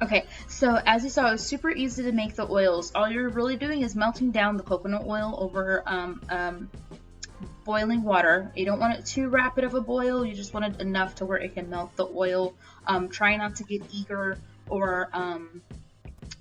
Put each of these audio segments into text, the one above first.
Okay, so as you saw, it's super easy to make the oils. All you're really doing is melting down the coconut oil over boiling water. You don't want it too rapid of a boil. You just want it enough to where it can melt the oil. Try not to get eager or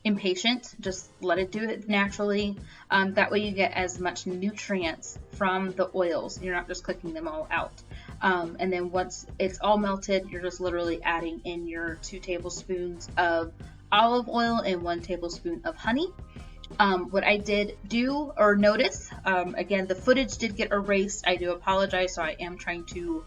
impatient. Just let it do it naturally. That way you get as much nutrients from the oils. You're not just cooking them all out. And then once it's all melted, you're just literally adding in your 2 tablespoons of olive oil and 1 tablespoon of honey. What I did do or notice, again, the footage did get erased. I do apologize, so I am trying to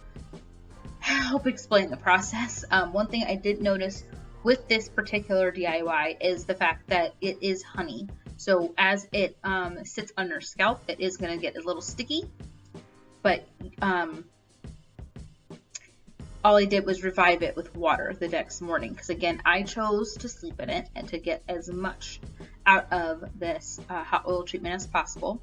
help explain the process. One thing I did notice with this particular DIY is the fact that it is honey. So as it sits on your scalp, it is going to get a little sticky, but all I did was revive it with water the next morning because, again, I chose to sleep in it and to get as much out of this hot oil treatment as possible.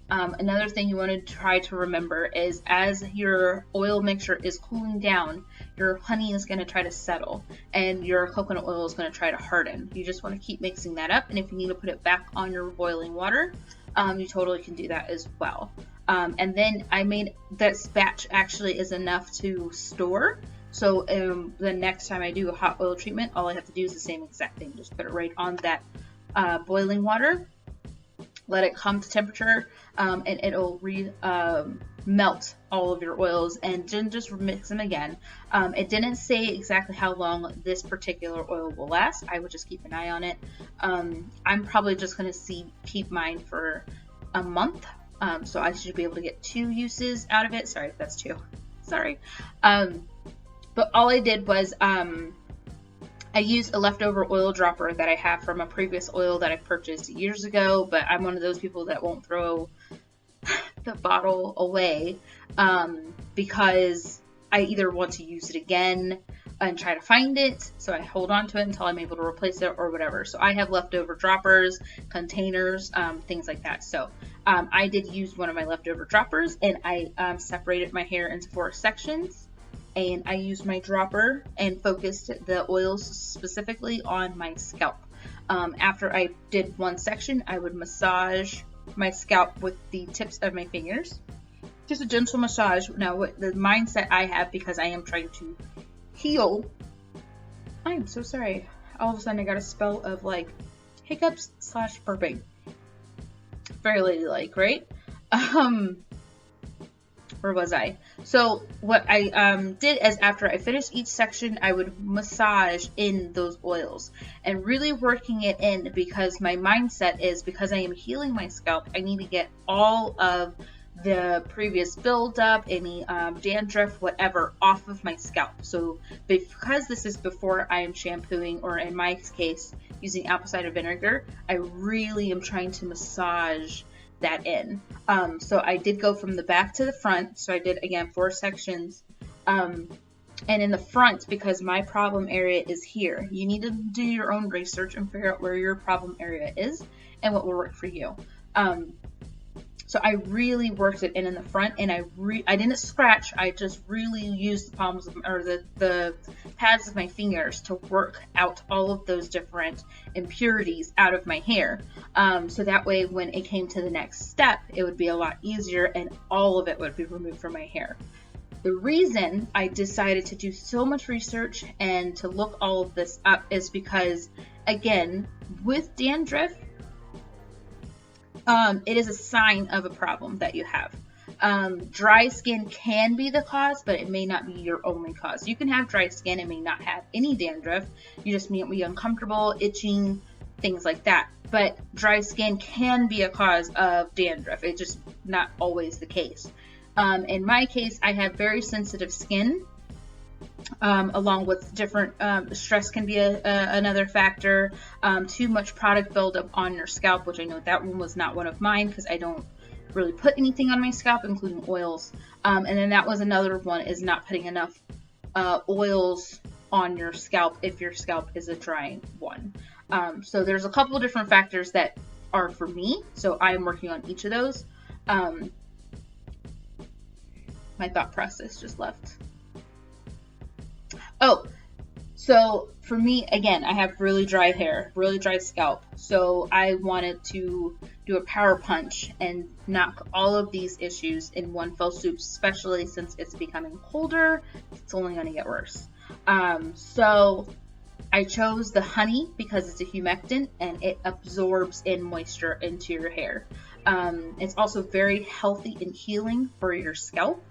Another thing you want to try to remember is as your oil mixture is cooling down, your honey is going to try to settle and your coconut oil is going to try to harden. You just want to keep mixing that up, and if you need to put it back on your boiling water, you totally can do that as well. And then I made this batch actually is enough to store. So the next time I do a hot oil treatment, all I have to do is the same exact thing. Just put it right on that boiling water, let it come to temperature, and it'll melt all of your oils, and then just mix them again. It didn't say exactly how long this particular oil will last. I would just keep an eye on it. I'm probably just going to keep mine for a month. So I should be able to get 2 uses out of it. Sorry if that's 2. Sorry. But all I did was I used a leftover oil dropper that I have from a previous oil that I purchased years ago, but I'm one of those people that won't throw the bottle away because I either want to use it again and try to find it, so I hold on to it until I'm able to replace it or whatever. So I have leftover droppers, containers, things like that. So I did use one of my leftover droppers, and I separated my hair into 4 sections, and I used my dropper and focused the oils specifically on my scalp. After I did one section, I would massage my scalp with the tips of my fingers. Just a gentle massage. Now, what the mindset I have, because I am trying to heal. I am so sorry. All of a sudden I got a spell of like hiccups / burping. Very ladylike, right? Where was I? So what I did is after I finished each section, I would massage in those oils and really working it in, because my mindset is, because I am healing my scalp, I need to get all of the previous buildup, any dandruff, whatever, off of my scalp. So because this is before I am shampooing, or in my case using apple cider vinegar, I really am trying to massage that in. So I did go from the back to the front. So I did, again, 4 sections. And in the front, because my problem area is here, you need to do your own research and figure out where your problem area is and what will work for you. So I really worked it in the front, and I didn't scratch. I just really used the palms of, or the pads of my fingers to work out all of those different impurities out of my hair. So that way, when it came to the next step, it would be a lot easier, and all of it would be removed from my hair. The reason I decided to do so much research and to look all of this up is because, again, with dandruff, it is a sign of a problem that you have. Dry skin can be the cause, but it may not be your only cause. You can have dry skin and may not have any dandruff. You just may be uncomfortable, itching, things like that. But dry skin can be a cause of dandruff. It's just not always the case. In my case, I have very sensitive skin. Along with different stress can be another factor. Too much product buildup on your scalp, which I know that one was not one of mine because I don't really put anything on my scalp, including oils. And then that was another one, is not putting enough oils on your scalp if your scalp is a dry one. So there's a couple of different factors that are for me. So I am working on each of those. My thought process just left. Oh, So for me, again, I have really dry hair, really dry scalp. So I wanted to do a power punch and knock all of these issues in one fell swoop, especially since it's becoming colder. It's only going to get worse. So I chose the honey because it's a humectant and it absorbs in moisture into your hair. It's also very healthy and healing for your scalp.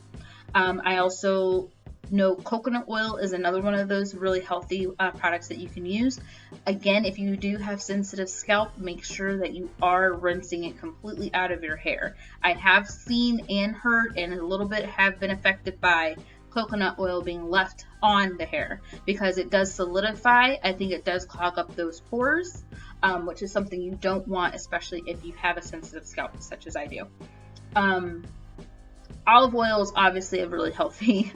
I also know coconut oil is another one of those really healthy products that you can use. Again, if you do have sensitive scalp, make sure that you are rinsing it completely out of your hair. I have seen and heard and a little bit have been affected by coconut oil being left on the hair because it does solidify. I think it does clog up those pores, which is something you don't want, especially if you have a sensitive scalp such as I do. Olive oil is obviously a really healthy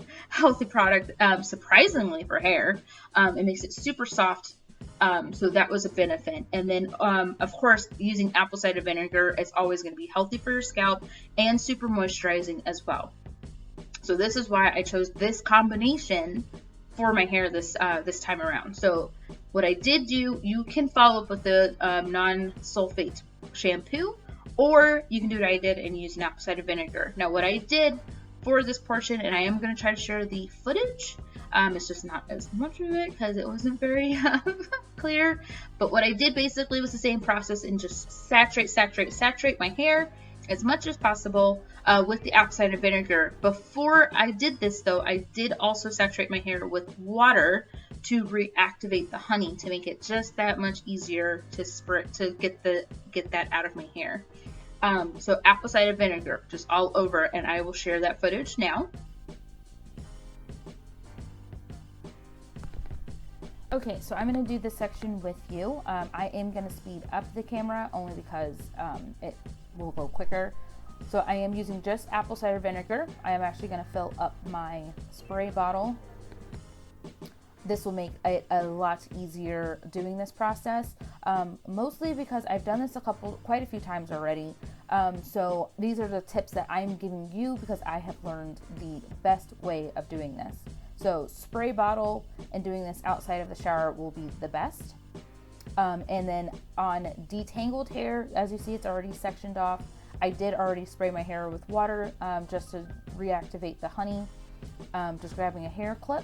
product, surprisingly for hair. It makes it super soft, so that was a benefit. And then, of course, using apple cider vinegar is always going to be healthy for your scalp and super moisturizing as well. So this is why I chose this combination for my hair this time around. So what I did do, you can follow up with the non-sulfate shampoo, or you can do what I did and use an apple cider vinegar. Now what I did for this portion, and I am going to try to share the footage, it's just not as much of it because it wasn't very clear, but what I did basically was the same process and just saturate my hair as much as possible with the apple cider vinegar. Before I did this though, I did also saturate my hair with water to reactivate the honey to make it just that much easier to spread, to get that out of my hair. So apple cider vinegar just all over, and I will share that footage now. Okay, so I'm going to do this section with you. I am going to speed up the camera only because it will go quicker. So I am using just apple cider vinegar. I am actually going to fill up my spray bottle. This will make it a lot easier doing this process, mostly because I've done this quite a few times already. So these are the tips that I'm giving you because I have learned the best way of doing this. So spray bottle and doing this outside of the shower will be the best. And then on detangled hair, as you see, it's already sectioned off. I did already spray my hair with water just to reactivate the honey. Just grabbing a hair clip.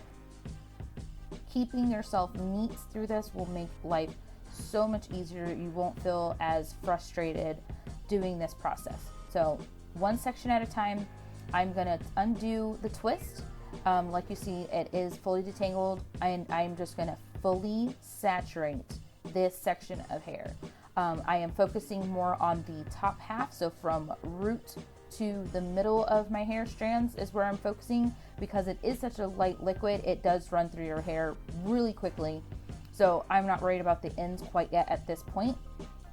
Keeping yourself neat through this will make life so much easier. You won't feel as frustrated doing this process. So one section at a time, I'm gonna undo the twist. Like you see, it is fully detangled, and I'm just gonna fully saturate this section of hair. I am focusing more on the top half, so from root to the middle of my hair strands is where I'm focusing because it is such a light liquid. It does run through your hair really quickly. So I'm not worried about the ends quite yet at this point,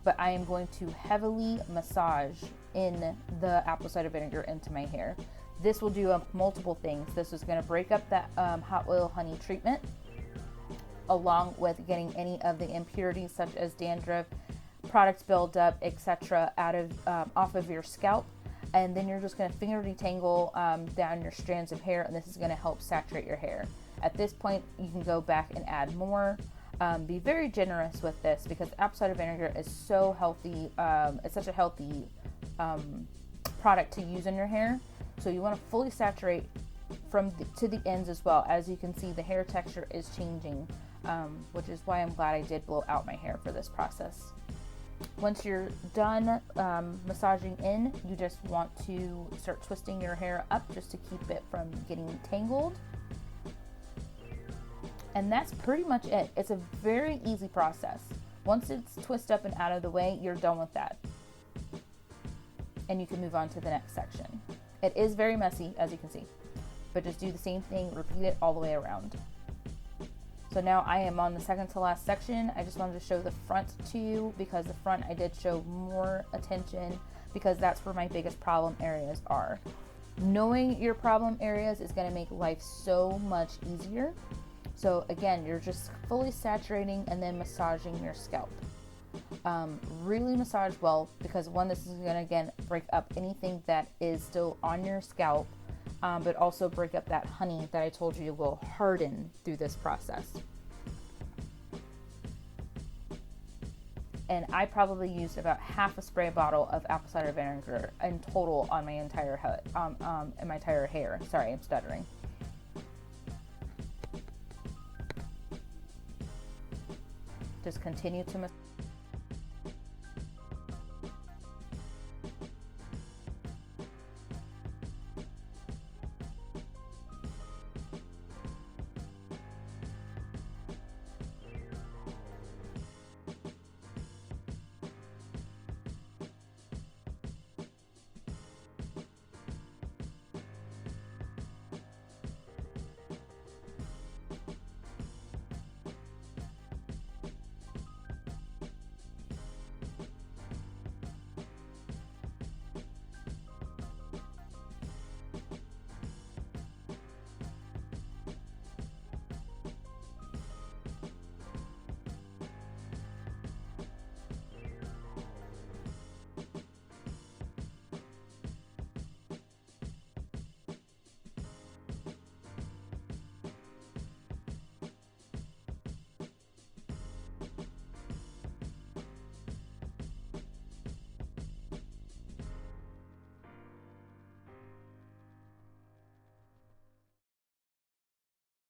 but I am going to heavily massage in the apple cider vinegar into my hair. This will do multiple things. This is going to break up that hot oil honey treatment, along with getting any of the impurities such as dandruff, product buildup, etc. off of your scalp. And then you're just going to finger detangle down your strands of hair, and this is going to help saturate your hair. At this point, you can go back and add more. Be very generous with this because apple cider vinegar is so healthy. It's such a healthy product to use in your hair. So you want to fully saturate to the ends as well. As you can see, the hair texture is changing, which is why I'm glad I did blow out my hair for this process. Once you're done massaging in, you just want to start twisting your hair up just to keep it from getting tangled. And that's pretty much it. It's a very easy process. Once it's twisted up and out of the way, you're done with that. And you can move on to the next section. It is very messy, as you can see, but just do the same thing, repeat it all the way around. So now I am on the second to last section. I just wanted to show the front to you because the front I did show more attention because that's where my biggest problem areas are. Knowing your problem areas is going to make life so much easier. So again, you're just fully saturating and then massaging your scalp. Really massage well because one, this is going to again break up anything that is still on your scalp, but also break up that honey that I told you will harden through this process. and I probably used about half a spray bottle of apple cider vinegar in total on my entire head, in my entire hair. Sorry, I'm stuttering. Just continue to massage.